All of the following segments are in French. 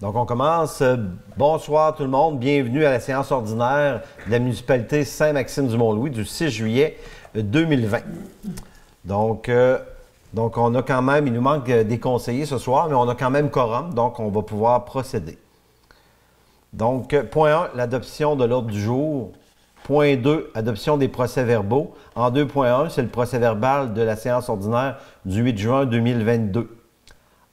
Donc, on commence. Bonsoir tout le monde. Bienvenue à la séance ordinaire de la municipalité Saint-Maxime-du-Mont-Louis du 6 juillet 2020. Donc, on a quand même, il nous manque des conseillers ce soir, mais on a quand même quorum, donc on va pouvoir procéder. Donc, point 1, l'adoption de l'ordre du jour. Point 2, adoption des procès-verbaux. En 2.1, c'est le procès-verbal de la séance ordinaire du 8 juin 2022.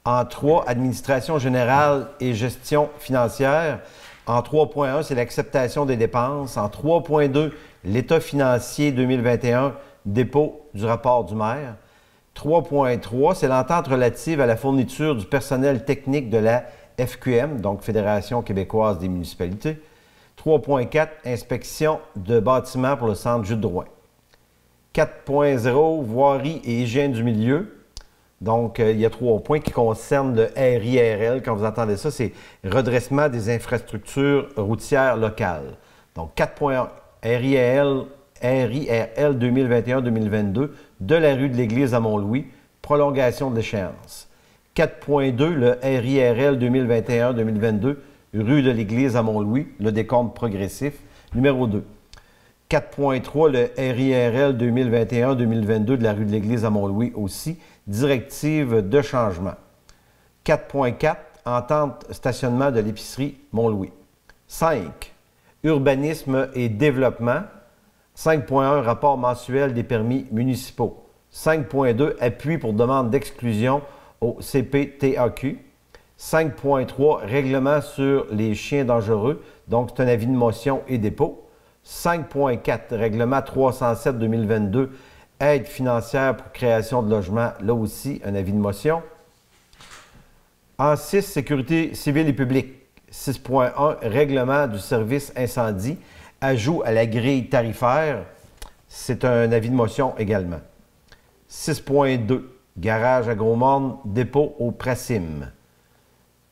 En 3, administration générale et gestion financière. En 3.1, c'est l'acceptation des dépenses. En 3.2, l'état financier 2021, dépôt du rapport du maire. 3.3, c'est l'entente relative à la fourniture du personnel technique de la FQM, donc Fédération québécoise des municipalités. 3.4, inspection de bâtiments pour le centre Jules Drouin. 4.0, voirie et hygiène du milieu. Donc, il y a 3 points qui concernent le RIRL. Quand vous entendez ça, c'est redressement des infrastructures routières locales. Donc, 4.1, RIRL 2021-2022 de la rue de l'Église à Mont-Louis, prolongation de l'échéance. 4.2, le RIRL 2021-2022, rue de l'Église à Mont-Louis, le décompte progressif, numéro 2. 4.3, le RIRL 2021-2022 de la rue de l'Église à Mont-Louis aussi, directive de changement. 4.4, entente stationnement de l'épicerie Mont-Louis. 5, urbanisme et développement. 5.1, rapport mensuel des permis municipaux. 5.2, appui pour demande d'exclusion au CPTAQ. 5.3, règlement sur les chiens dangereux. Donc, c'est un avis de motion et dépôt. 5.4, règlement 307-2022, aide financière pour création de logements. Là aussi, un avis de motion. En 6, sécurité civile et publique. 6.1, règlement du service incendie. Ajout à la grille tarifaire. C'est un avis de motion également. 6.2, garage à Gros-Morne, dépôt au Prasim.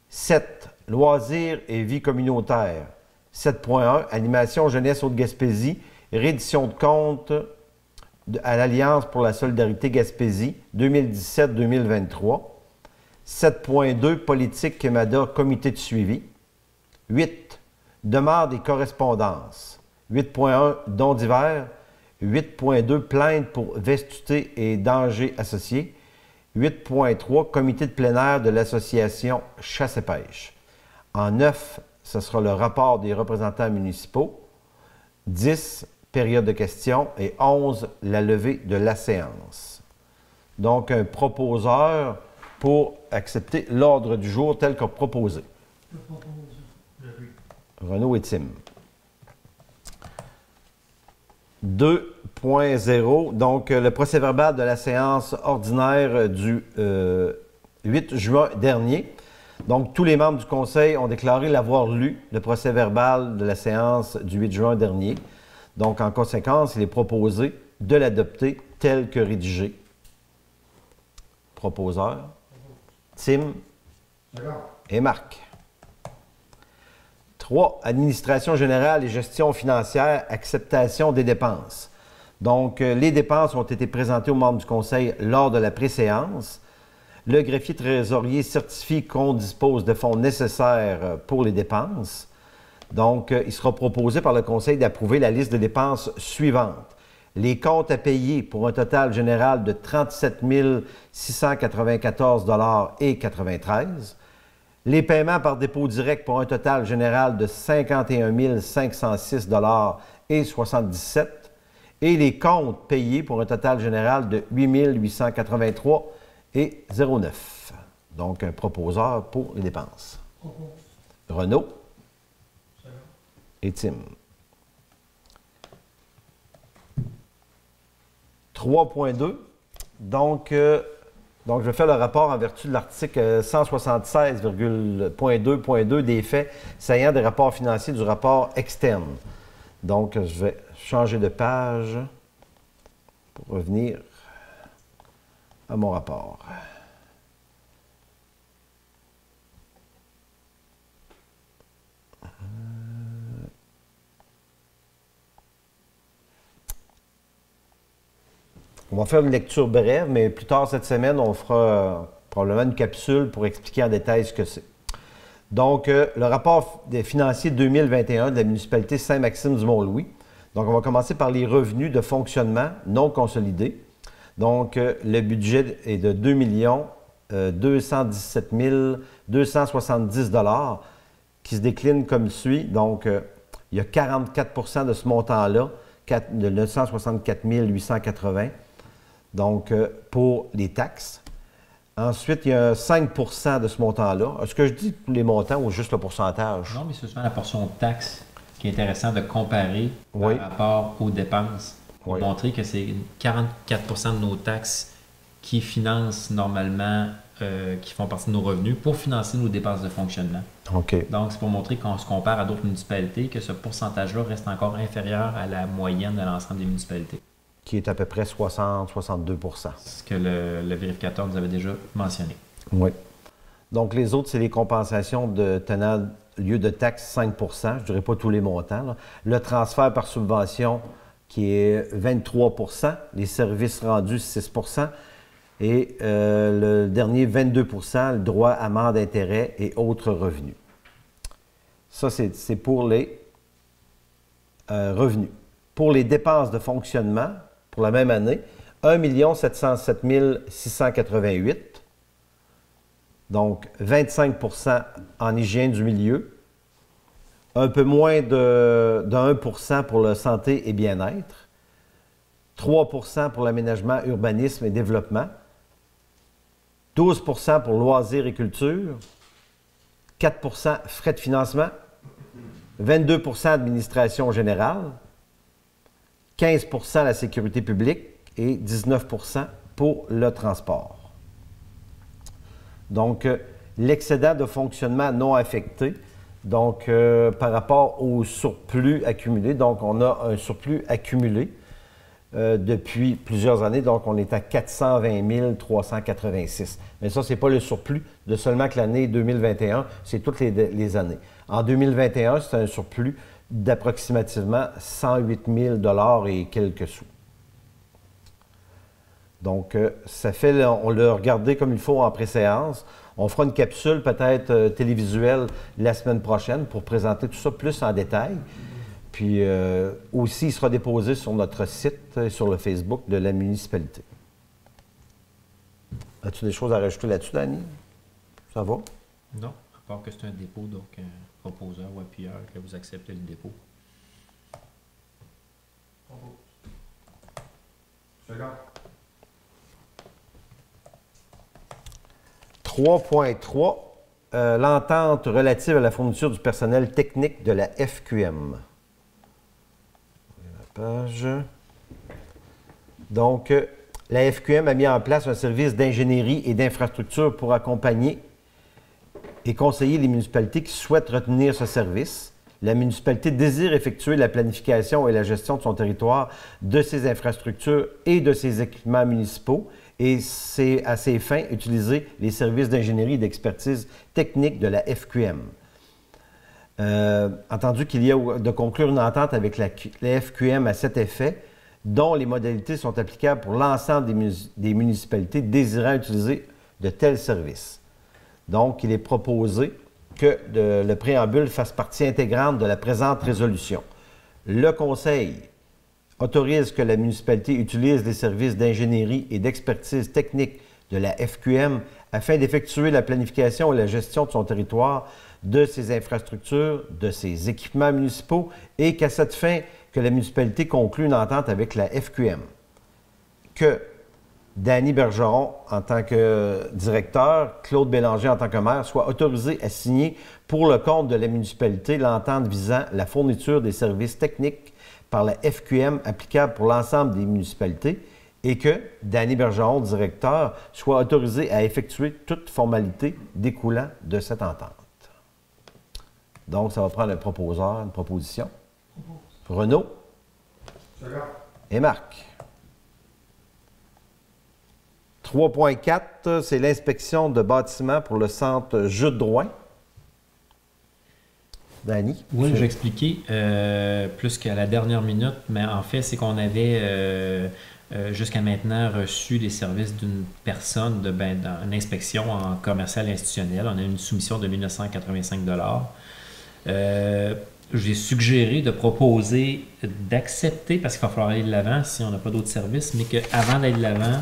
7, loisirs et vie communautaire. 7.1, animation jeunesse Haute-Gaspésie, reddition de compte à l'Alliance pour la solidarité Gaspésie 2017-2023. 7.2, politique Quémada, comité de suivi. 8, demande et correspondance. 8.1, dons divers. 8.2, plainte pour vestuté et dangers associés. 8.3, comité de plein air de l'association Chasse et Pêche. En 9, ce sera le rapport des représentants municipaux. 10, période de questions. Et 11, la levée de la séance. Donc, un proposeur pour accepter l'ordre du jour tel que proposé. Je propose Renaud et Tim. 2.0, donc le procès-verbal de la séance ordinaire du 8 juin dernier. Donc, tous les membres du Conseil ont déclaré l'avoir lu, le procès-verbal de la séance du 8 juin dernier. Donc, en conséquence, il est proposé de l'adopter tel que rédigé. Proposeur, Tim et Marc. 3. Administration générale et gestion financière, acceptation des dépenses. Donc, les dépenses ont été présentées aux membres du Conseil lors de la préséance. Le greffier trésorier certifie qu'on dispose de fonds nécessaires pour les dépenses. Donc, il sera proposé par le Conseil d'approuver la liste de dépenses suivantes. Les comptes à payer pour un total général de 37 694,93 $. Les paiements par dépôt direct pour un total général de 51 506,77 $. Et les comptes payés pour un total général de 8 883,09 $. Donc, un proposeur pour les dépenses. Renaud et Tim. 3.2. Donc, je vais faire le rapport en vertu de l'article 176.2.2 des faits saillants des rapports financiers du rapport externe. Donc, je vais changer de page pour revenir à mon rapport. On va faire une lecture brève, mais plus tard cette semaine, on fera probablement une capsule pour expliquer en détail ce que c'est. Donc, le rapport financier 2021 de la municipalité Saint-Maxime-du-Mont-Louis. Donc, on va commencer par les revenus de fonctionnement non consolidés. Donc, le budget est de 2 217 270 $ qui se décline comme suit. Donc, il y a 44 de ce montant-là, de 964 880, donc pour les taxes. Ensuite, il y a 5 de ce montant-là. Est-ce que je dis tous les montants ou juste le pourcentage? Non, mais c'est souvent la portion de taxes qui est intéressant de comparer Oui. par rapport aux dépenses. Pour Oui. montrer que c'est 44 de nos taxes qui financent normalement, qui font partie de nos revenus pour financer nos dépenses de fonctionnement. OK. Donc, c'est pour montrer qu'on se compare à d'autres municipalités, que ce pourcentage-là reste encore inférieur à la moyenne de l'ensemble des municipalités. Qui est à peu près 60-62 Ce que le vérificateur nous avait déjà mentionné. Oui. Donc, les autres, c'est les compensations de tenant lieu de taxe 5 je ne dirais pas tous les montants, là. Le transfert par subvention qui est 23 les services rendus 6 et le dernier 22 le droit, amende, intérêt et autres revenus. Ça, c'est pour les revenus. Pour les dépenses de fonctionnement, pour la même année, 1 707 688, donc 25 en hygiène du milieu, un peu moins de 1 pour la santé et bien-être, 3 pour l'aménagement, urbanisme et développement, 12 pour loisirs et culture, 4 frais de financement, 22 administration générale, 15 la sécurité publique et 19 pour le transport. Donc, l'excédent de fonctionnement non affecté, donc par rapport au surplus accumulé, donc on a un surplus accumulé depuis plusieurs années, donc on est à 420 386. Mais ça, ce n'est pas le surplus de seulement que l'année 2021, c'est toutes les années. En 2021, c'est un surplus d'approximativement 108 000 et quelques sous. Donc, ça fait, on l'a regardé comme il faut en préséance. On fera une capsule peut-être télévisuelle la semaine prochaine pour présenter tout ça plus en détail. Puis aussi, il sera déposé sur notre site, sur le Facebook de la municipalité. As-tu des choses à rajouter là-dessus, Dani? Ça va? Non, à part que c'est un dépôt, donc un proposeur ou appuyeur, que vous acceptez le dépôt. D'accord. 3.3, l'entente relative à la fourniture du personnel technique de la FQM. La page. Donc, la FQM a mis en place un service d'ingénierie et d'infrastructure pour accompagner et conseiller les municipalités qui souhaitent retenir ce service. La municipalité désire effectuer la planification et la gestion de son territoire, de ses infrastructures et de ses équipements municipaux, et c'est à ces fins utiliser les services d'ingénierie et d'expertise technique de la FQM. Entendu qu'il y a de conclure une entente avec la FQM à cet effet, dont les modalités sont applicables pour l'ensemble des municipalités désirant utiliser de tels services. Donc, il est proposé que le préambule fasse partie intégrante de la présente résolution. Le Conseil autorise que la municipalité utilise les services d'ingénierie et d'expertise technique de la FQM afin d'effectuer la planification et la gestion de son territoire, de ses infrastructures, de ses équipements municipaux et qu'à cette fin, que la municipalité conclue une entente avec la FQM. Que Dany Bergeron, en tant que directeur, Claude Bélanger, en tant que maire, soient autorisés à signer pour le compte de la municipalité l'entente visant la fourniture des services techniques par la FQM applicable pour l'ensemble des municipalités et que Dany Bergeron, directeur, soit autorisé à effectuer toute formalité découlant de cette entente. Donc, ça va prendre un proposeur, une proposition. Renaud et Marc. 3.4, c'est l'inspection de bâtiments pour le centre Jules Drouin. Dany? Oui, je vais expliquer plus qu'à la dernière minute, mais en fait, c'est qu'on avait jusqu'à maintenant reçu des services d'une personne dans une inspection en commercial institutionnel. On a une soumission de 1985 $. J'ai suggéré de proposer d'accepter, parce qu'il va falloir aller de l'avant si on n'a pas d'autres services, mais qu'avant d'aller de l'avant,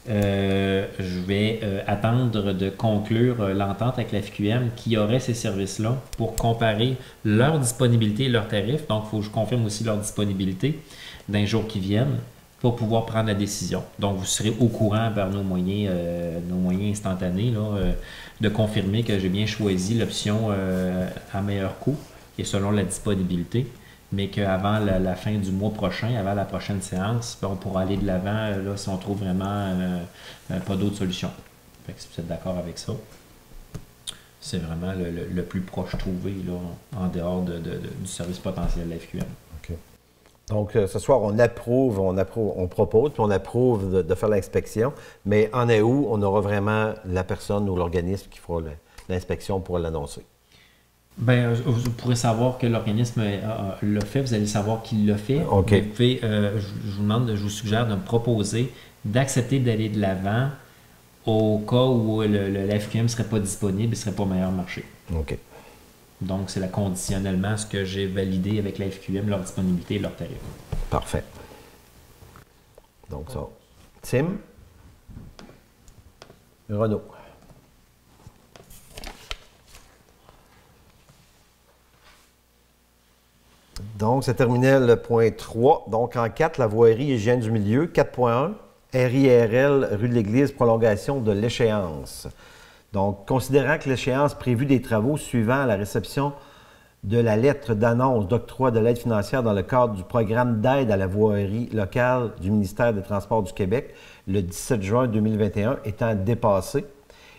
je vais attendre de conclure l'entente avec la FQM qui aurait ces services-là pour comparer leur disponibilité et leurs tarifs. Donc, il faut que je confirme aussi leur disponibilité dans les jours qui viennent pour pouvoir prendre la décision. Donc, vous serez au courant par nos moyens instantanés de confirmer que j'ai bien choisi l'option à meilleur coût et selon la disponibilité, mais qu'avant la fin du mois prochain, avant la prochaine séance, on pourra aller de l'avant si on trouve vraiment pas d'autre solution. Fait que si vous êtes d'accord avec ça, c'est vraiment le plus proche trouvé là, en dehors du service potentiel de la FQM. OK. Donc, ce soir, on propose, puis on approuve de faire l'inspection, mais en août, on aura vraiment la personne ou l'organisme qui fera l'inspection pour l'annoncer. Bien, vous pourrez savoir que l'organisme l'a fait, vous allez savoir qu'il l'a fait. OK. Vous pouvez, je vous suggère de me proposer d'accepter d'aller de l'avant au cas où la FQM ne serait pas disponible et ne serait pas meilleur marché. OK. Donc, c'est conditionnellement ce que j'ai validé avec la FQM, leur disponibilité et leur tarif. Parfait. Donc, ça. Tim? Renaud. Donc, ça terminait le point 3. Donc, en 4, la voirie et hygiène du milieu. 4.1, RIRL, rue de l'Église, prolongation de l'échéance. Donc, considérant que l'échéance prévue des travaux suivant la réception de la lettre d'annonce d'octroi de l'aide financière dans le cadre du programme d'aide à la voirie locale du ministère des Transports du Québec, le 17 juin 2021, étant dépassée,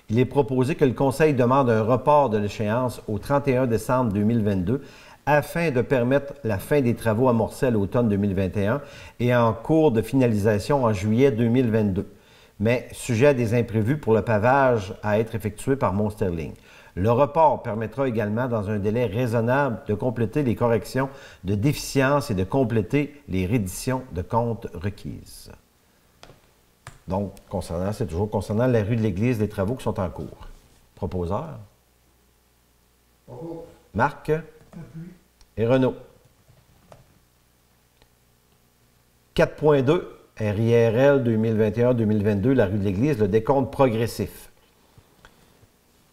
il est proposé que le Conseil demande un report de l'échéance au 31 décembre 2022 afin de permettre la fin des travaux amorcés à l'automne 2021 et en cours de finalisation en juillet 2022, mais sujet à des imprévus pour le pavage à être effectué par Monsterling. Le report permettra également, dans un délai raisonnable, de compléter les corrections de déficience et de compléter les redditions de comptes requises. Donc, c'est toujours concernant la rue de l'Église, les travaux qui sont en cours. Proposeur? Marc? Et Renaud. 4.2, RIRL 2021-2022, la rue de l'Église, le décompte progressif.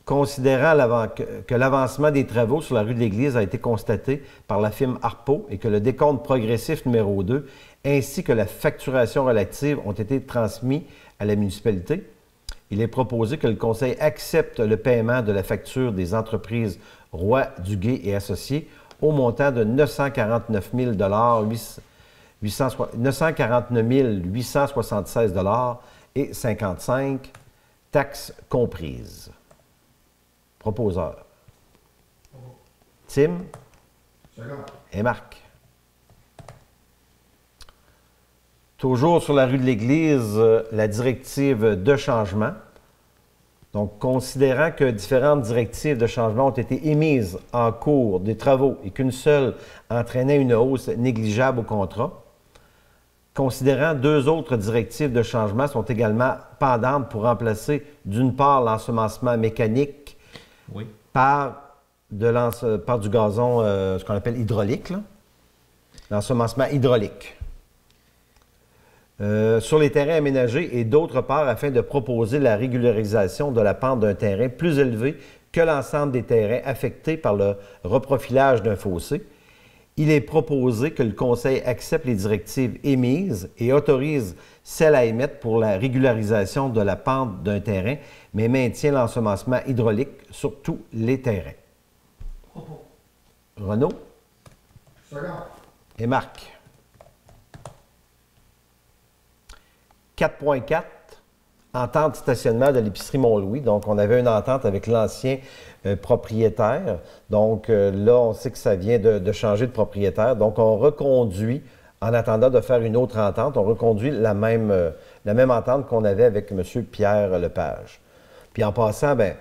Considérant que l'avancement des travaux sur la rue de l'Église a été constaté par la firme Harpo et que le décompte progressif numéro 2 ainsi que la facturation relative ont été transmis à la municipalité, il est proposé que le Conseil accepte le paiement de la facture des entreprises Roy, Duguay et Associés au montant de 949 876 $ et 55, taxes comprises. Proposeur. Tim et Marc. Toujours sur la rue de l'Église, la directive de changement. Donc, considérant que différentes directives de changement ont été émises en cours des travaux et qu'une seule entraînait une hausse négligeable au contrat, considérant deux autres directives de changement sont également pendantes pour remplacer d'une part l'ensemencement mécanique par du gazon, ce qu'on appelle hydraulique, l'ensemencement hydraulique. Sur les terrains aménagés et d'autre part afin de proposer la régularisation de la pente d'un terrain plus élevée que l'ensemble des terrains affectés par le reprofilage d'un fossé, il est proposé que le Conseil accepte les directives émises et autorise celles à émettre pour la régularisation de la pente d'un terrain, mais maintient l'ensemencement hydraulique sur tous les terrains. Renaud et Marc. 4.4, entente de stationnement de l'épicerie Mont-Louis. Donc, on avait une entente avec l'ancien propriétaire. Donc, là, on sait que ça vient de changer de propriétaire. Donc, on reconduit, en attendant de faire une autre entente, on reconduit la même entente qu'on avait avec M. Pierre Lepage. Puis, en passant, bien,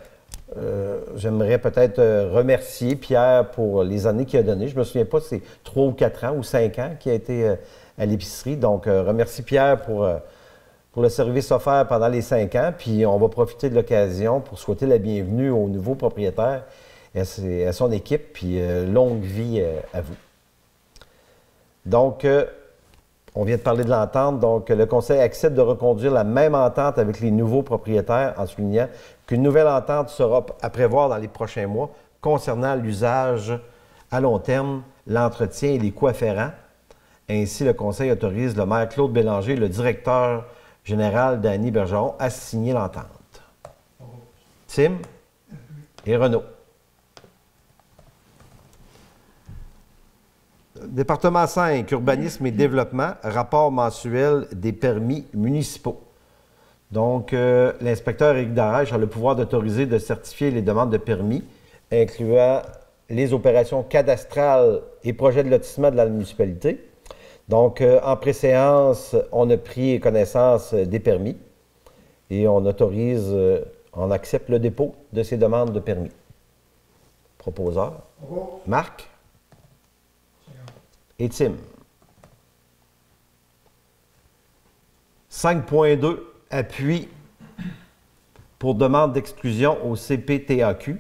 j'aimerais peut-être remercier Pierre pour les années qu'il a données. Je ne me souviens pas si c'est 3 ou 4 ans ou 5 ans qu'il a été à l'épicerie. Donc, remercie Pierre pour le service offert pendant les 5 ans. Puis, on va profiter de l'occasion pour souhaiter la bienvenue au nouveau propriétaire et à son équipe. Puis, longue vie à vous. Donc, on vient de parler de l'entente. Donc, le Conseil accepte de reconduire la même entente avec les nouveaux propriétaires en soulignant qu'une nouvelle entente sera à prévoir dans les prochains mois concernant l'usage à long terme, l'entretien et les coûts afférents. Ainsi, le Conseil autorise le maire Claude Bélanger et le directeur général Danny Bergeron à signer l'entente. Tim et Renaud. Département 5, urbanisme et développement, rapport mensuel des permis municipaux. Donc, l'inspecteur Éric Darèche a le pouvoir d'autoriser de certifier les demandes de permis, incluant les opérations cadastrales et projets de lotissement de la municipalité. Donc, en préséance, on a pris connaissance des permis et on autorise, on accepte le dépôt de ces demandes de permis. Proposeur. Marc. Et Tim. 5.2, appui pour demande d'exclusion au CPTAQ.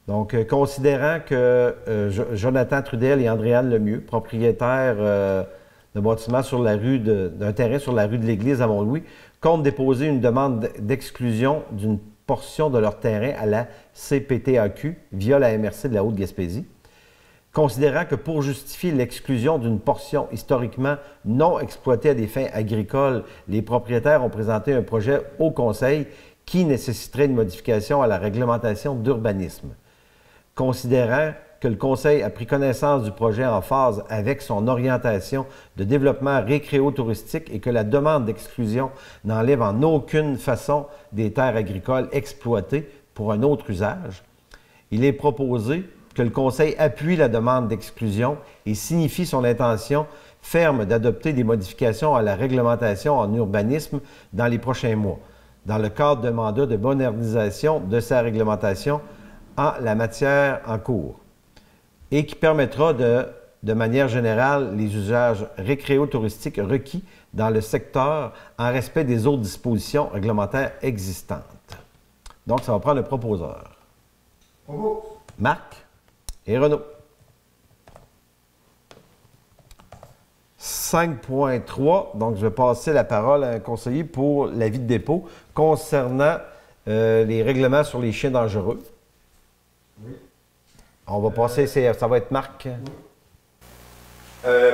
Donc, considérant que Jonathan Trudel et Andréane Lemieux, propriétaires de bâtiments sur la rue d'un terrain sur la rue de l'Église à Mont-Louis, comptent déposer une demande d'exclusion d'une portion de leur terrain à la CPTAQ via la MRC de la Haute-Gaspésie. Considérant que pour justifier l'exclusion d'une portion historiquement non exploitée à des fins agricoles, les propriétaires ont présenté un projet au Conseil qui nécessiterait une modification à la réglementation d'urbanisme. Considérant que le Conseil a pris connaissance du projet en phase avec son orientation de développement récréo-touristique et que la demande d'exclusion n'enlève en aucune façon des terres agricoles exploitées pour un autre usage, il est proposé que le Conseil appuie la demande d'exclusion et signifie son intention ferme d'adopter des modifications à la réglementation en urbanisme dans les prochains mois, dans le cadre d'un mandat de modernisation de sa réglementation en la matière en cours, et qui permettra de manière générale les usages récréo-touristiques requis dans le secteur en respect des autres dispositions réglementaires existantes. Donc, ça va prendre le proposeur. Marc et Renaud. 5.3, donc je vais passer la parole à un conseiller pour l'avis de dépôt concernant les règlements sur les chiens dangereux. Oui. On va passer, ça va être Marc. Oui.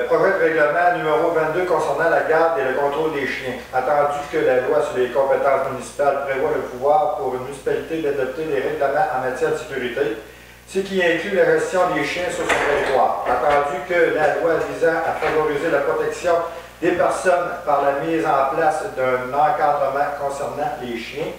Projet de règlement numéro 22 concernant la garde et le contrôle des chiens. Attendu que la loi sur les compétences municipales prévoit le pouvoir pour une municipalité d'adopter des règlements en matière de sécurité, ce qui inclut la gestion des chiens sur son territoire. Attendu que la loi visant à favoriser la protection des personnes par la mise en place d'un encadrement concernant les chiens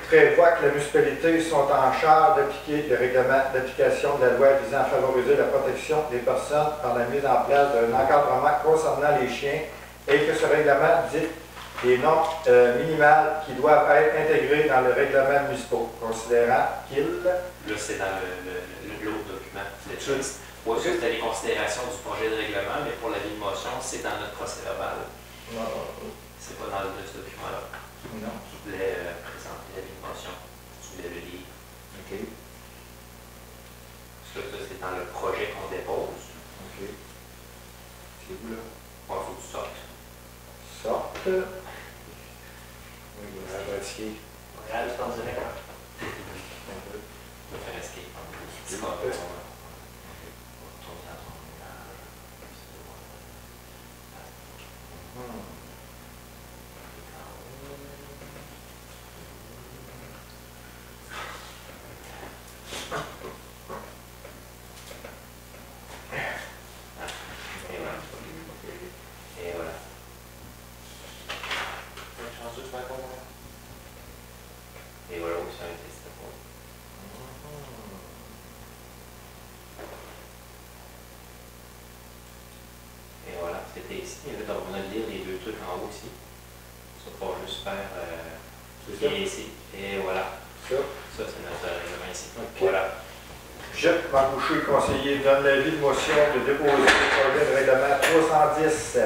prévoit que les municipalités sont en charge d'appliquer le règlement d'application de la loi visant à favoriser la protection des personnes par la mise en place d'un encadrement concernant les chiens et que ce règlement dit les normes minimales qui doivent être intégrées dans le règlement municipal, considérant qu'il... Là, c'est dans l'autre document. Oui, ça, c'était les considérations du projet de règlement, mais pour l'avis de motion, c'est dans notre procès-verbal. C'est pas dans ce document-là. Non. Je voulais présenter l'avis de motion. Tu voulais le lire. OK. Ça, c'est dans le projet qu'on dépose. OK. C'est où, là? Il faut que tu sortes. Sorte. Oui, il va retirer. Regarde, c'est en direct. On va faire escape. C'est pas peu. Et voilà. Et voilà où ça a été cette fois. Et voilà, c'était ici. Et là, on a lire les deux trucs en haut ici. Ça va juste faire. C'est ça? Et ici. Et voilà. Ça? Ça, c'est ici. Okay. Voilà. Gilles Marcouché, conseiller, donne l'avis de motion de déposer le projet de règlement 310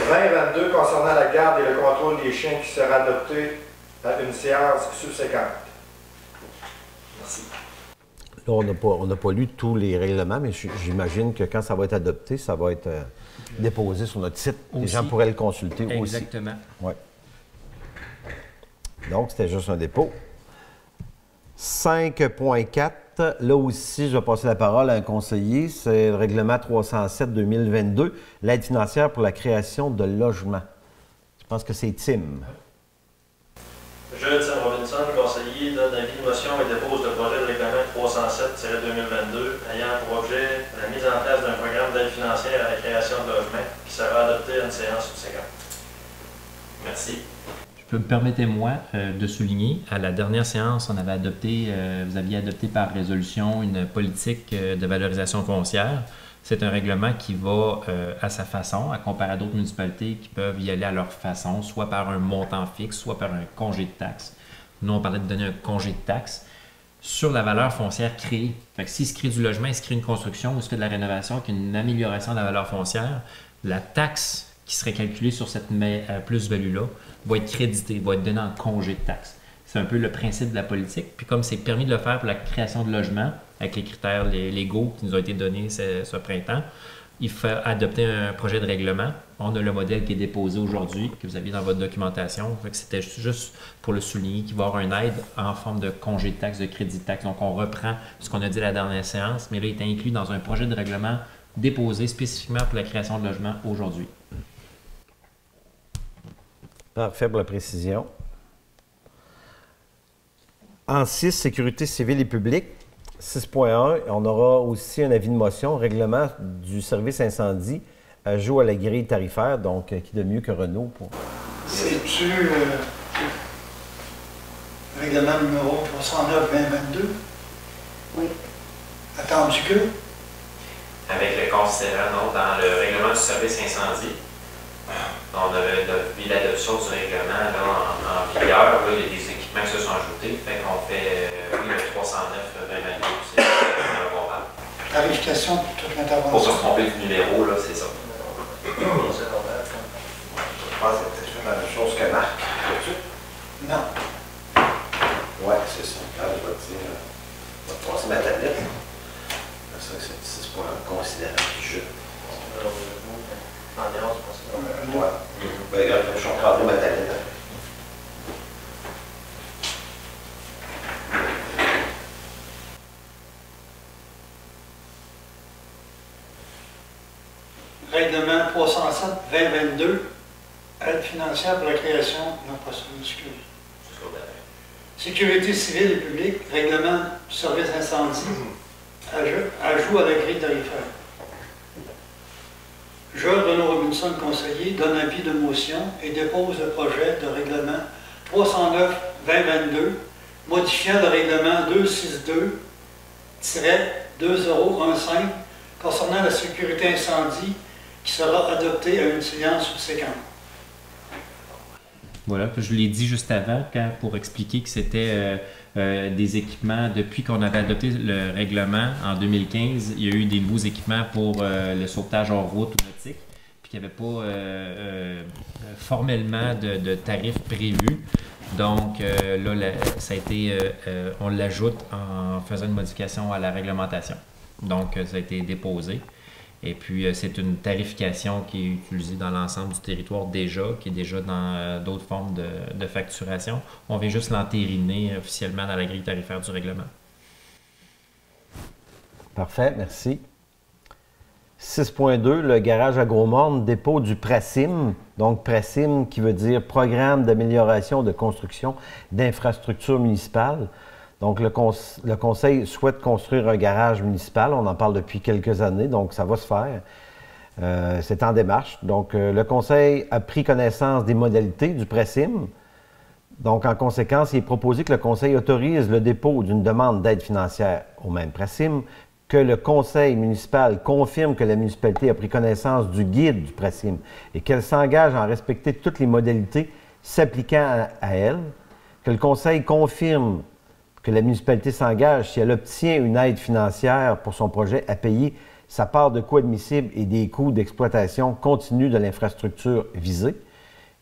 2022 concernant la garde et le contrôle des chiens qui sera adopté à une séance subséquente. Merci. Là, on n'a pas lu tous les règlements, mais j'imagine que quand ça va être adopté, ça va être déposé sur notre site. Aussi. Les gens pourraient le consulter aussi. Exactement. Ouais. Donc, c'était juste un dépôt. 5.4, là aussi, je vais passer la parole à un conseiller. C'est le règlement 307-2022, l'aide financière pour la création de logements. Je pense que c'est Tim. Je, Tim Robinson, conseiller, donne avis de motion et dépose le projet de règlement 307-2022 ayant pour objet la mise en place d'un programme d'aide financière à la création de logements qui sera adopté à une séance subséquente. Merci. Permettez-moi de souligner, à la dernière séance, on avait adopté, vous aviez adopté par résolution une politique de valorisation foncière. C'est un règlement qui va à sa façon, à comparer à d'autres municipalités qui peuvent y aller à leur façon, soit par un montant fixe, soit par un congé de taxe. Nous, on parlait de donner un congé de taxe sur la valeur foncière créée. Fait que s'il se crée du logement, il se crée une construction ou se fait de la rénovation avec une amélioration de la valeur foncière, la taxe qui serait calculée sur cette plus-value-là va être créditée, va être donnée en congé de taxe. C'est un peu le principe de la politique. Puis comme c'est permis de le faire pour la création de logements, avec les critères légaux qui nous ont été donnés ce printemps, il faut adopter un projet de règlement. On a le modèle qui est déposé aujourd'hui, que vous aviez dans votre documentation. C'était juste pour le souligner qu'il va y avoir une aide en forme de congé de taxe, de crédit de taxe. Donc on reprend ce qu'on a dit à la dernière séance, mais là, il est inclus dans un projet de règlement déposé spécifiquement pour la création de logements aujourd'hui. Parfait pour la précision. En 6, sécurité civile et publique. 6.1, on aura aussi un avis de motion, règlement du service incendie, ajout à la grille tarifaire, donc qui de mieux que Renault pour... C'est-tu règlement numéro 309-2022? Oui. Attendu que? Avec le considérant dans le règlement du service incendie, on avait vu l'adoption du règlement là, en vigueur. Là, il y a des équipements qui se sont ajoutés. Fait qu'on fait oui, le 309-2022, c'est le qu'on parle. Clarification pour toute l'intervention. Pour se tromper du numéro, là, c'est ça. Je pense que c'est peut-être la même chose que Marc. Non. Oui, c'est ça. Là, je vais te dire, je vais te passer ma tablette. C'est ça que c'est 6 points considérant puis je. Environ, je pense. Ouais. Ben, regarde, je suis en train de ma tablette. Règlement 307-2022, aide financière pour la création, non pas ça, excuse. Sécurité civile et publique, règlement du service incendie, ajout à la grille tarifaire. Je, Renaud Robinson, conseiller, donne avis de motion et dépose le projet de règlement 309-2022, modifiant le règlement 262-2015 concernant la sécurité incendie qui sera adopté à une séance subséquente. Voilà, je l'ai dit juste avant pour expliquer que c'était des équipements, depuis qu'on avait adopté le règlement en 2015, il y a eu des nouveaux équipements pour le sauvetage hors route ou nautique, puis qu'il n'y avait pas formellement de tarifs prévus. Donc là, ça a été, on l'ajoute en faisant une modification à la réglementation. Donc ça a été déposé. Et puis, c'est une tarification qui est utilisée dans l'ensemble du territoire déjà, qui est déjà dans d'autres formes de facturation. On vient juste l'entériner officiellement dans la grille tarifaire du règlement. Parfait, merci. 6.2, le garage à Gros-Morne, dépôt du PRACIM. Donc, PRACIM qui veut dire Programme d'amélioration de construction d'infrastructures municipales. Donc, le conseil souhaite construire un garage municipal. On en parle depuis quelques années, donc ça va se faire. C'est en démarche. Donc, le conseil a pris connaissance des modalités du PRACIM. Donc, en conséquence, il est proposé que le conseil autorise le dépôt d'une demande d'aide financière au même PRACIM, que le conseil municipal confirme que la municipalité a pris connaissance du guide du PRACIM et qu'elle s'engage à en respecter toutes les modalités s'appliquant à elle, que le conseil confirme que la municipalité s'engage, si elle obtient une aide financière pour son projet, à payer sa part de coûts admissibles et des coûts d'exploitation continue de l'infrastructure visée,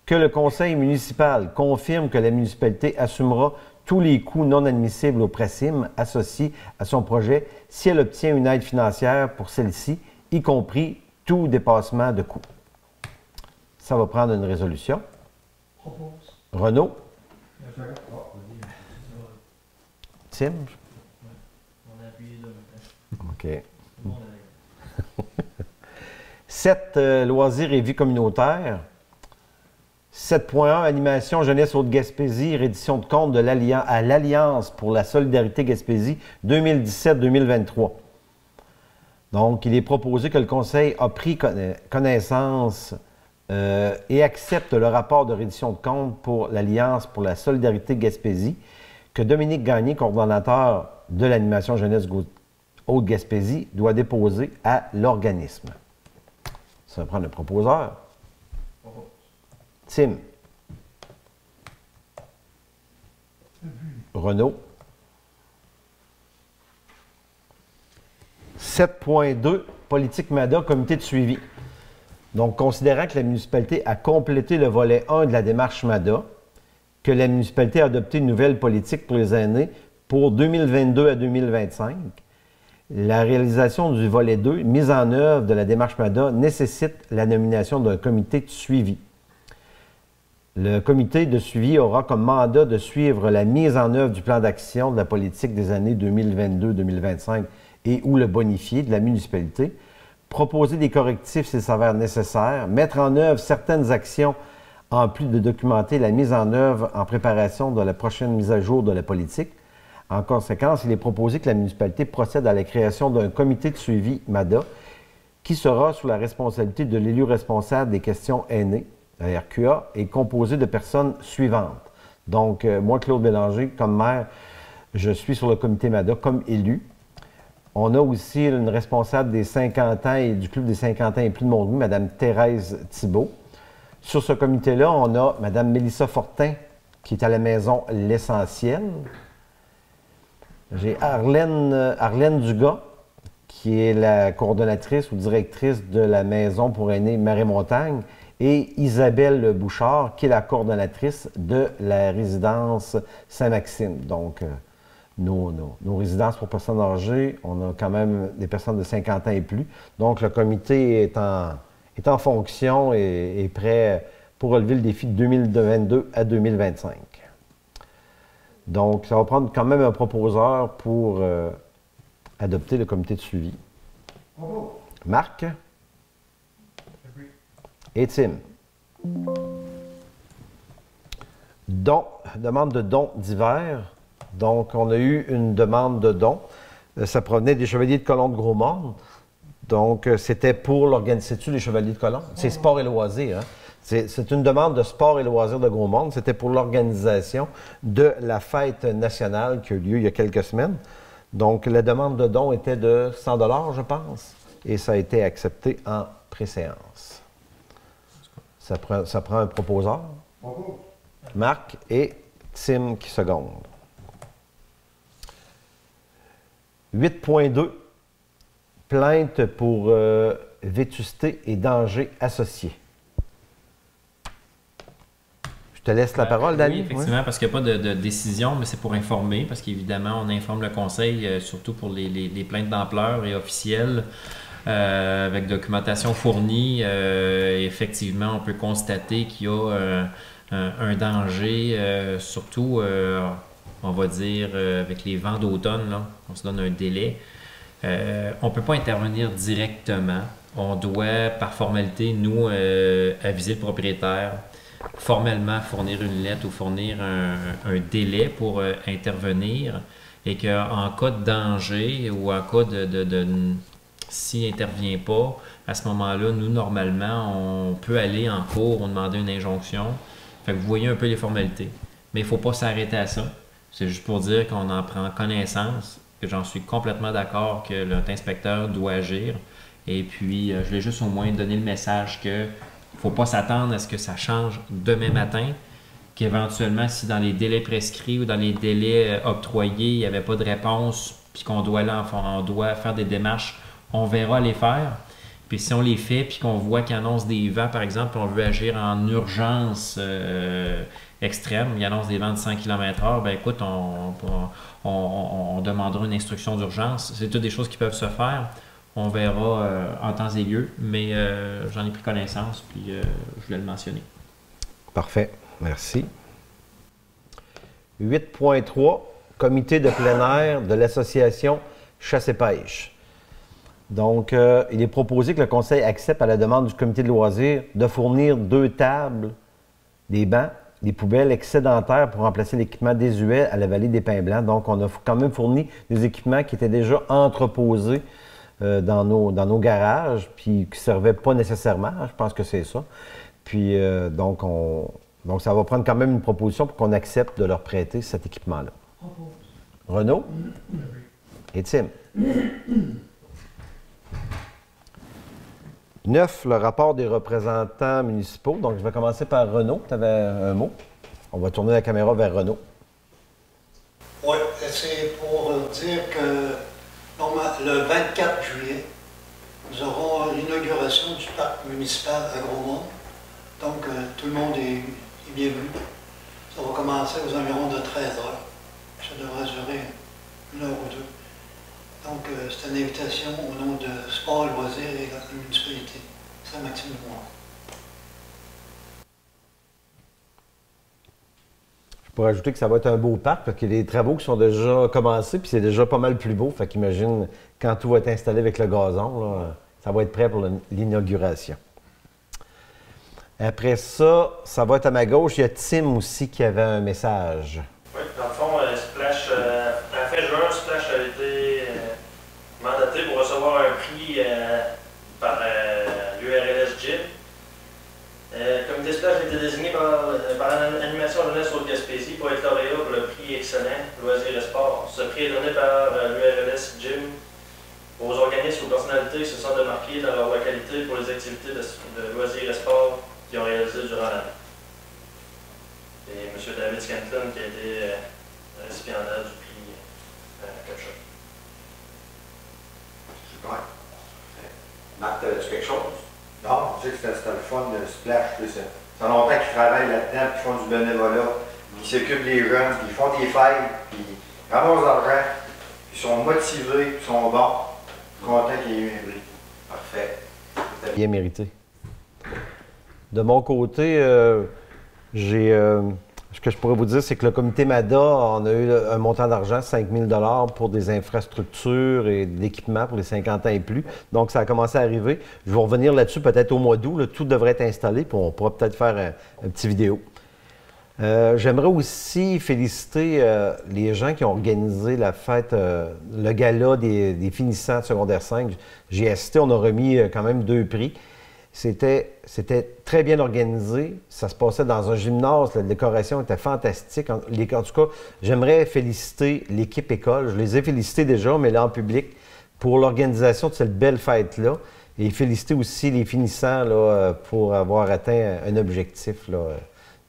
que le conseil municipal confirme que la municipalité assumera tous les coûts non admissibles au PRACIM associés à son projet si elle obtient une aide financière pour celle-ci, y compris tout dépassement de coûts. Ça va prendre une résolution. Renaud? Tim? On a appuyé là OK. maintenant. 7. Loisirs et vie communautaire. 7.1. Animation Jeunesse Haute-Gaspésie, reddition de compte de l'Alliance pour la solidarité Gaspésie 2017-2023. Donc, il est proposé que le Conseil a pris connaissance et accepte le rapport de reddition de compte pour l'Alliance pour la solidarité Gaspésie que Dominique Gagné, coordonnateur de l'animation Jeunesse Haute-Gaspésie, doit déposer à l'organisme. Ça va prendre le proposeur. Tim. Renaud. 7.2, politique MADA, comité de suivi. Donc, considérant que la municipalité a complété le volet 1 de la démarche MADA, que la municipalité a adopté une nouvelle politique pour les années pour 2022 à 2025, la réalisation du volet 2, mise en œuvre de la démarche MADA, nécessite la nomination d'un comité de suivi. Le comité de suivi aura comme mandat de suivre la mise en œuvre du plan d'action de la politique des années 2022-2025 et ou le bonifier de la municipalité, proposer des correctifs s'il s'avère nécessaire, mettre en œuvre certaines actions en plus de documenter la mise en œuvre en préparation de la prochaine mise à jour de la politique. En conséquence, il est proposé que la municipalité procède à la création d'un comité de suivi MADA qui sera sous la responsabilité de l'élu responsable des questions aînées, la RQA, est composé de personnes suivantes. Donc, moi, Claude Bélanger, comme maire, je suis sur le comité MADA comme élu. On a aussi une responsable des 50 ans et du Club des 50 ans et plus de Montlouis, Mme Thérèse Thibault. Sur ce comité-là, on a Mme Mélissa Fortin, qui est à la maison L'Essentiel. J'ai Arlène Dugas, qui est la coordonnatrice ou directrice de la maison pour aînés Marais-Montagne, et Isabelle Bouchard, qui est la coordonnatrice de la résidence Saint-Maxime. Donc, nos résidences pour personnes âgées, on a quand même des personnes de 50 ans et plus. Donc, le comité est en fonction et prêt pour relever le défi de 2022 à 2025. Donc, ça va prendre quand même un proposeur pour adopter le comité de suivi. Marc? Et Tim. Demande de dons divers. Donc, on a eu une demande de dons. Ça provenait des Chevaliers de Colomb de Gros-Morne. Donc, c'était pour l'organisation. C'est-tu les Chevaliers de Colomb? C'est sport et loisirs. Hein? C'est une demande de sport et loisirs de Gros-Morne. C'était pour l'organisation de la fête nationale qui a eu lieu il y a quelques semaines. Donc, la demande de dons était de 100 $, je pense. Et ça a été accepté en préséance. Ça prend un proposeur. Marc et Tim qui seconde. 8.2. Plainte pour vétusté et danger associés. Je te laisse la parole, Dani. Oui, effectivement, parce qu'il n'y a pas de décision, mais c'est pour informer, parce qu'évidemment, on informe le conseil, surtout pour les plaintes d'ampleur et officielles, avec documentation fournie. Effectivement, on peut constater qu'il y a un danger, surtout, on va dire, avec les vents d'automne, là, on se donne un délai. On ne peut pas intervenir directement. On doit, par formalité, nous, aviser le propriétaire, formellement fournir une lettre ou fournir un délai pour intervenir, et qu'en cas de danger ou en cas s'il n'intervient pas, à ce moment-là, nous, normalement, on peut aller en cours, on demander une injonction. Fait que vous voyez un peu les formalités. Mais il ne faut pas s'arrêter à ça. C'est juste pour dire qu'on en prend connaissance, que j'en suis complètement d'accord que notre inspecteur doit agir. Et puis, je vais juste au moins donner le message que il ne faut pas s'attendre à ce que ça change demain matin, qu'éventuellement, si dans les délais prescrits ou dans les délais octroyés, il n'y avait pas de réponse, puis qu'on doit, on doit faire des démarches, on verra les faire. Puis si on les fait, puis qu'on voit qu'ils annoncent des vents, par exemple, puis on veut agir en urgence extrême, ils annoncent des vents de 100 km/h, ben écoute, on demandera une instruction d'urgence. C'est toutes des choses qui peuvent se faire. On verra en temps et lieu, mais j'en ai pris connaissance, puis je voulais le mentionner. Parfait. Merci. 8.3, comité de plein air de l'association Chasse et Pêche. Donc, il est proposé que le Conseil accepte à la demande du comité de loisirs de fournir 2 tables, des bancs, des poubelles excédentaires pour remplacer l'équipement désuet à la vallée des Pins Blancs. Donc, on a quand même fourni des équipements qui étaient déjà entreposés dans nos garages, puis qui ne servaient pas nécessairement. Je pense que c'est ça. Puis, donc, ça va prendre quand même une proposition pour qu'on accepte de leur prêter cet équipement-là. Renaud? Et Tim? 9, le rapport des représentants municipaux. Donc, je vais commencer par Renaud. Tu avais un mot. On va tourner la caméra vers Renaud. Oui, c'est pour dire que le 24 juillet, nous aurons l'inauguration du parc municipal à Gros-Monde. Donc, tout le monde est bienvenu. Ça va commencer aux environs de 13 heures. Ça devrait durer 1 heure ou 2. Donc, c'est une invitation au nom de Sport et Loisirs et de la municipalité. Saint-Maxime de Montréal. Je pourrais ajouter que ça va être un beau parc, parce que les travaux qui sont déjà commencés, puis c'est déjà pas mal plus beau. Fait qu'imagine, quand tout va être installé avec le gazon, là, ça va être prêt pour l'inauguration. Après ça, ça va être à ma gauche. Il y a Tim aussi qui avait un message. Oui, dans le fond, Splash, à la fin juin, Splash a été mandaté pour recevoir un prix par l'URLS Gym. Le comité Splash a été désigné par l'animation jeunesse au Gaspésie pour être lauréat pour le prix excellent Loisirs et Sport. Ce prix est donné par l'URLS Gym aux organismes ou personnalités qui se sont démarqués dans leur localité pour les activités de loisirs et sport qu'ils ont réalisées durant l'année. Et M. David Scantlin qui a été récipiendaire du prix Capture. Super. Marc, t'avais-tu quelque chose? Non, je sais que c'était le fun de Splash. Ça fait longtemps qu'ils travaillent là-dedans, puis ils font du bénévolat. Ils s'occupent des jeunes, puis ils font des fêtes, puis ils ramassent l'argent. Ils sont motivés, ils sont bons. Content qu'il y ait eu un prix. Parfait. Bien mérité. De mon côté, ce que je pourrais vous dire, c'est que le comité MADA, on a eu un montant d'argent, 5 000 $ pour des infrastructures et de l'équipement pour les 50 ans et plus. Donc, ça a commencé à arriver. Je vais revenir là-dessus peut-être au mois d'août. Là, tout devrait être installé, puis on pourra peut-être faire un petit vidéo. J'aimerais aussi féliciter les gens qui ont organisé la fête, le gala des finissants de secondaire 5. J'y ai assisté, on a remis quand même 2 prix. C'était très bien organisé. Ça se passait dans un gymnase. La décoration était fantastique. En tout cas, j'aimerais féliciter l'équipe école. Je les ai félicités déjà, mais là en public, pour l'organisation de cette belle fête-là. Et féliciter aussi les finissants là, pour avoir atteint un objectif là,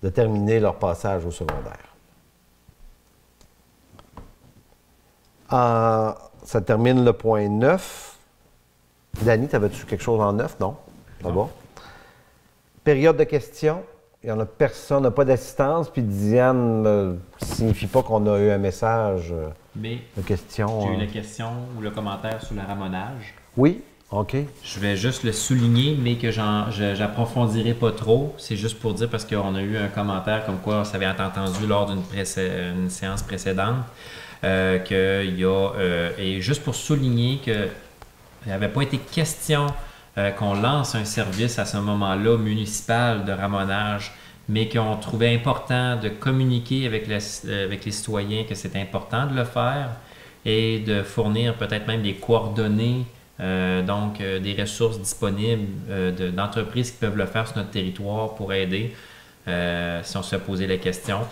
de terminer leur passage au secondaire. Ça termine le point 9. Dany, t'avais-tu quelque chose en 9? Non? Pas bon. Période de questions. Il n'y en a personne, n'a pas d'assistance. Puis Diane ne signifie pas qu'on a eu un message de question. J'ai eu la question ou le commentaire sur le ramonage. Oui, OK. Je vais juste le souligner, mais que j'approfondirai pas trop. C'est juste pour dire, parce qu'on a eu un commentaire comme quoi ça avait été entendu lors d'une séance précédente, qu'il y a... et juste pour souligner qu'il n'avait pas été question qu'on lance un service à ce moment-là municipal de ramonage, mais qu'on trouvait important de communiquer avec les citoyens que c'est important de le faire et de fournir peut-être même des coordonnées, donc des ressources disponibles d'entreprises qui peuvent le faire sur notre territoire pour aider si on se fait poser la question.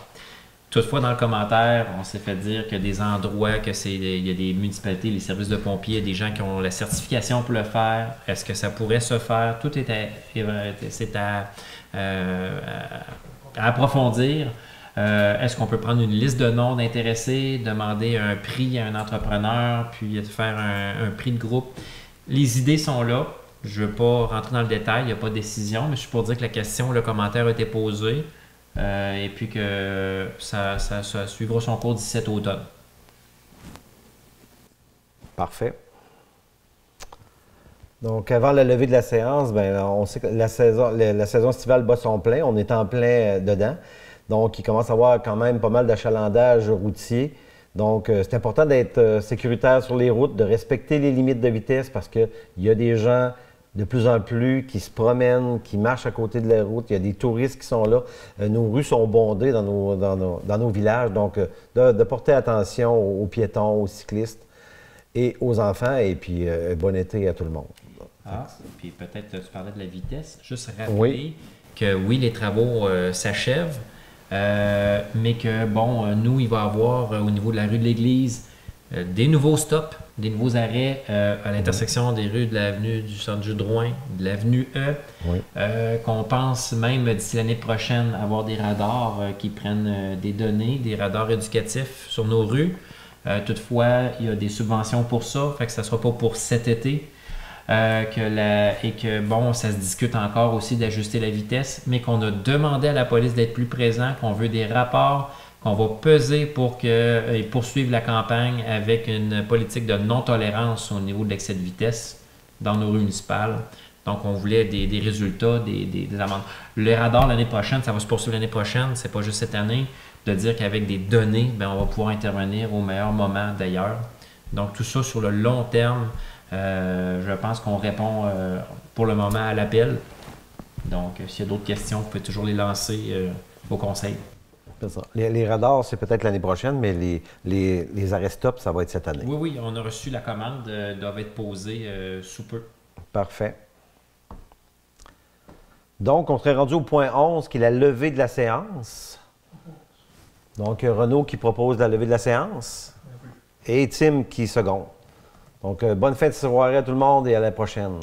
Toutefois, dans le commentaire, on s'est fait dire qu'il y a des endroits, il y a des municipalités, les services de pompiers, des gens qui ont la certification pour le faire. Est-ce que ça pourrait se faire? Tout c'est à approfondir. Est-ce qu'on peut prendre une liste de noms d'intéressés, demander un prix à un entrepreneur, puis faire un prix de groupe? Les idées sont là. Je ne veux pas rentrer dans le détail, il n'y a pas de décision, mais je suis pour dire que la question, le commentaire a été posé et puis que ça suivra son cours d'ici cet automne. Parfait. Donc, avant la levée de la séance, bien, on sait que la saison estivale bat son plein. On est en plein dedans. Donc, il commence à y avoir quand même pas mal d'achalandage routier. Donc, c'est important d'être sécuritaire sur les routes, de respecter les limites de vitesse parce qu'il y a des gens de plus en plus qui se promènent, qui marchent à côté de la route. Il y a des touristes qui sont là. Nos rues sont bondées dans nos villages. Donc, de porter attention aux piétons, aux cyclistes et aux enfants. Et puis, bon été à tout le monde. Puis peut-être tu parlais de la vitesse. Juste rappeler que oui, les travaux s'achèvent. Mais que, bon, nous, il va y avoir au niveau de la rue de l'Église des nouveaux stops, des nouveaux arrêts à l'intersection des rues de l'avenue du Centre-Jules-Drouin, de l'avenue E, qu'on pense même d'ici l'année prochaine avoir des radars qui prennent des données, des radars éducatifs sur nos rues. Toutefois, il y a des subventions pour ça, fait que ça ne sera pas pour cet été. Bon, ça se discute encore aussi d'ajuster la vitesse, mais qu'on a demandé à la police d'être plus présent, qu'on veut des rapports, qu'on va peser pour qu'ils poursuivent la campagne avec une politique de non-tolérance au niveau de l'excès de vitesse dans nos rues municipales. Donc, on voulait des résultats, des amendes. Les radars l'année prochaine, ça va se poursuivre l'année prochaine, c'est pas juste cette année, de dire qu'avec des données, bien, on va pouvoir intervenir au meilleur moment d'ailleurs. Donc, tout ça sur le long terme. Je pense qu'on répond pour le moment à l'appel. Donc, s'il y a d'autres questions, vous pouvez toujours les lancer au conseil. C'est ça. Les radars, c'est peut-être l'année prochaine, mais les arrêts stop, ça va être cette année. Oui, on a reçu la commande, doivent être posées sous peu. Parfait. Donc, on serait rendu au point 11, qui est la levée de la séance. Donc, Renaud qui propose la levée de la séance et Tim qui seconde. Donc, bonne fin de soirée à tout le monde et à la prochaine.